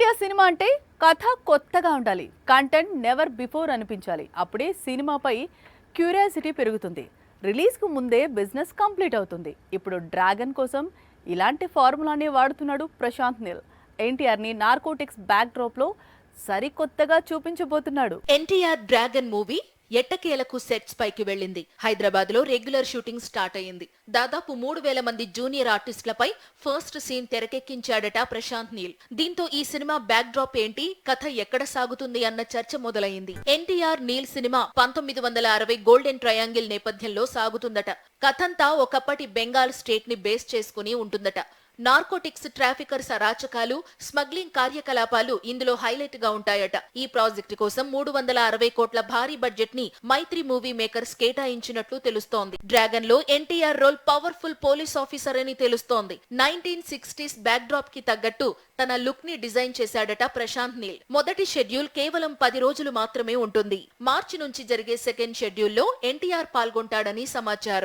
India cinema అంటే కథ కొత్తగా ఉండాలి, కంటెంట్ నెవర్ బిఫోర్ అనిపించాలి. అప్పుడే సినిమాపై క్యూరియాసిటీ పెరుగుతుంది. రిలీజ్కు ముందే బిజినెస్ కంప్లీట్ అవుతుంది. ఇప్పుడు డ్రాగన్ కోసం ఇలాంటి ఫార్ములానే వాడుతున్నాడు ప్రశాంత్ నీల్. ఎన్టీఆర్ని నార్కోటిక్స్ బ్యాక్ డ్రాప్లో సరికొత్తగా చూపించబోతున్నాడు. ఎన్టీఆర్ డ్రాగన్ మూవీ ఎట్టకేలకు సెట్స్ పైకి వెళ్లింది. హైదరాబాద్ లో రెగ్యులర్ షూటింగ్ స్టార్ట్ అయింది. దాదాపు 3000 మంది జూనియర్ ఆర్టిస్టులపై ఫస్ట్ సీన్ తెరకెక్కించాడట ప్రశాంత్ నీల్. దీంతో ఈ సినిమా బ్యాక్ డ్రాప్ ఏంటి, కథ ఎక్కడ సాగుతుంది అన్న చర్చ మొదలైంది. NTR Neel cinema 1960 golden triangle నేపథ్యంలో సాగుతుందట. కథంతా ఒకప్పటి బెంగాల్ స్టేట్ ని బేస్ చేసుకుని ఉంటుందట. నార్కోటిక్స్, ట్రాఫికర్స్ అరాచకాలు, స్మగ్లింగ్ కార్యకలాపాలు ఇందులో హైలైట్ గా ఉంటాయట. ఈ ప్రాజెక్టు కోసం 360 కోట్ల భారీ బడ్జెట్ ని మైత్రి మూవీ మేకర్స్ కేటాయించినట్లు తెలుస్తోంది. డ్రాగన్ లో NTR role powerful police officer అని తెలుస్తోంది. 1960s బ్యాక్ డ్రాప్ కి తగ్గట్టు తన లుక్ ని డిజైన్ చేశాడట ప్రశాంత్ నీల్. మొదటి షెడ్యూల్ కేవలం 10 రోజులు మాత్రమే ఉంటుంది. మార్చి నుంచి జరిగే సెకండ్ షెడ్యూల్లో ఎన్టీఆర్ పాల్గొంటాడని సమాచారం.